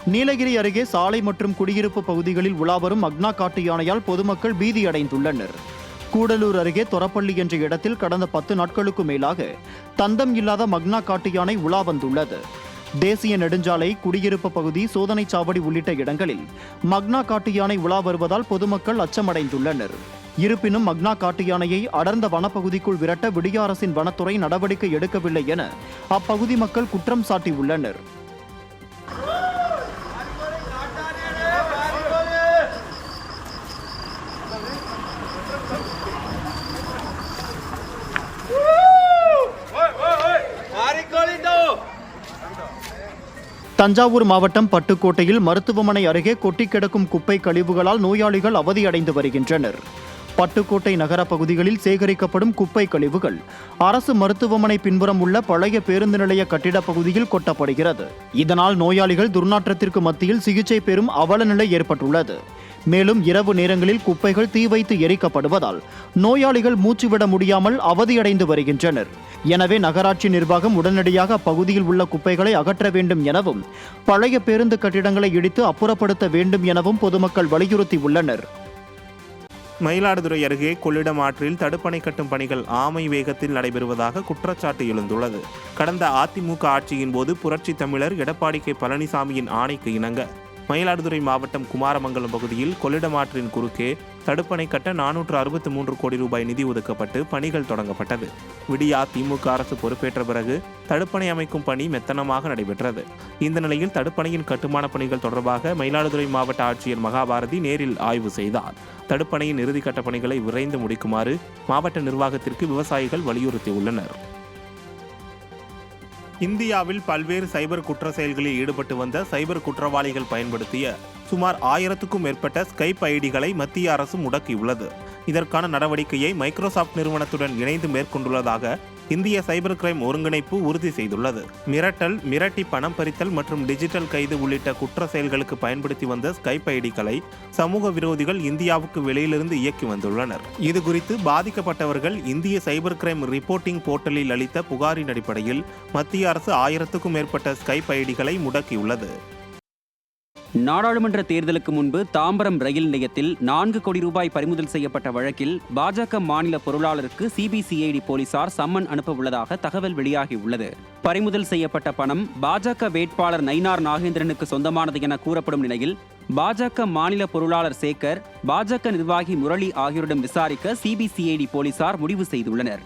நீலகிரி அருகே சாலை மற்றும் குடியிருப்பு பகுதிகளில் உலாவரும் மக்னா காட்டு யானையால் பொதுமக்கள் பீதியடைந்துள்ளனர். கூடலூர் அருகே தொரப்பள்ளி என்ற இடத்தில் கடந்த 10 நாட்களுக்கு மேலாக தந்தம் இல்லாத மக்னா காட்டு யானை உலா வந்துள்ளது. தேசிய நெடுஞ்சாலை, குடியிருப்பு பகுதி, சோதனை சாவடி உள்ளிட்ட இடங்களில் மக்னா காட்டு யானை உலா வருவதால் பொதுமக்கள் அச்சமடைந்துள்ளனர். இருப்பினும் மக்னா காட்டு யானையை அடர்ந்த வனப்பகுதிக்குள் விரட்ட விடிய அரசின் வனத்துறை நடவடிக்கை எடுக்கவில்லை என அப்பகுதி மக்கள் குற்றம் சாட்டியுள்ளனர். தஞ்சாவூர் மாவட்டம் பட்டுக்கோட்டையில் மருத்துவமனை அருகே கொட்டி கிடக்கும் குப்பை கழிவுகளால் நோயாளிகள் அவதியடைந்து வருகின்றனர். பட்டுக்கோட்டை நகர பகுதிகளில் சேகரிக்கப்படும் குப்பை கழிவுகள் அரசு மருத்துவமனை பின்புறம் உள்ள பழைய பேருந்து நிலைய கட்டிட பகுதியில் கொட்டப்படுகிறது. இதனால் நோயாளிகள் துர்நாற்றத்திற்கு மத்தியில் சிகிச்சை பெறும் அவல நிலை ஏற்பட்டுள்ளது. மேலும் இரவு நேரங்களில் குப்பைகள் தீ வைத்து எரிக்கப்படுவதால் நோயாளிகள் மூச்சுவிட முடியாமல் அவதியடைந்து வருகின்றனர். எனவே நகராட்சி நிர்வாகம் உடனடியாக அப்பகுதியில் உள்ள குப்பைகளை அகற்ற வேண்டும் எனவும் பழைய பேருந்து கட்டிடங்களை இடித்து அப்புறப்படுத்த வேண்டும் எனவும் பொதுமக்கள் வலியுறுத்தியுள்ளனர். மயிலாடுதுறை அருகே கொள்ளிடம் ஆற்றில் தடுப்பணை கட்டும் பணிகள் ஆமை வேகத்தில் நடைபெறுவதாக குற்றச்சாட்டு எழுந்துள்ளது. கடந்த அதிமுக ஆட்சியின் போது புரட்சி தமிழர் எடப்பாடி கே பழனிசாமியின் ஆணைக்கு இணங்க மயிலாடுதுறை மாவட்டம் குமாரமங்கலம் பகுதியில் கொள்ளிடம் ஆற்றின் குறுக்கே தடுப்பணை கட்ட 463 கோடி ரூபாய் நிதி ஒதுக்கப்பட்டு பணிகள் தொடங்கப்பட்டது. விடியா திமுக அரசு பொறுப்பேற்ற பிறகு தடுப்பணை அமைக்கும் பணி மெத்தனமாக நடைபெற்றது. இந்த நிலையில் தடுப்பணையின் கட்டுமான பணிகள் தொடர்பாக மயிலாடுதுறை மாவட்ட ஆட்சியர் மகாபாரதி நேரில் ஆய்வு செய்தார். தடுப்பணையின் இறுதிக்கட்ட பணிகளை விரைந்து முடிக்குமாறு மாவட்ட நிர்வாகத்திற்கு விவசாயிகள் வலியுறுத்தியுள்ளனர். இந்தியாவில் பல்வேறு சைபர் குற்ற செயல்களில் ஈடுபட்டு வந்த சைபர் குற்றவாளிகள் பயன்படுத்திய சுமார் 1000க்கும் மேற்பட்ட ஸ்கைப் ஐடிகளை மத்திய அரசு முடக்கியுள்ளது. இதற்கான நடவடிக்கையை மைக்ரோசாப்ட் நிறுவனத்துடன் இணைந்து மேற்கொண்டுள்ளதாக இந்திய சைபர் கிரைம் ஒருங்கிணைப்பு உறுதி செய்துள்ளது. மிரட்டல், மிரட்டி பணம் பறித்தல் மற்றும் டிஜிட்டல் கைது உள்ளிட்ட குற்ற செயல்களுக்கு பயன்படுத்தி வந்த ஸ்கைப் ஐடிகளை சமூக விரோதிகள் இந்தியாவுக்கு வெளியிலிருந்து இயக்கி வந்துள்ளனர். இது குறித்து பாதிக்கப்பட்டவர்கள் இந்திய சைபர் கிரைம் ரிப்போர்ட்டிங் போர்ட்டலில் அளித்த புகாரின் அடிப்படையில் மத்திய அரசு 1000க்கும் மேற்பட்ட ஸ்கைப் ஐடிகளை முடக்கியுள்ளது. நாடாளுமன்ற தேர்தலுக்கு முன்பு தாம்பரம் ரயில் நிலையத்தில் 4 கோடி ரூபாய் பறிமுதல் செய்யப்பட்ட வழக்கில் பாஜக மாநில பொருளாளருக்கு சிபிசிஐடி போலீசார் சம்மன் அனுப்ப உள்ளதாக தகவல் வெளியாகியுள்ளது. பறிமுதல் செய்யப்பட்ட பணம் பாஜக வேட்பாளர் நயினார் நாகேந்திரனுக்கு சொந்தமானது என கூறப்படும் நிலையில் பாஜக மாநில பொருளாளர் சேகர், பாஜக நிர்வாகி முரளி ஆகியோரிடம் விசாரிக்க சிபிசிஐடி போலீசார் முடிவு செய்துள்ளனர்.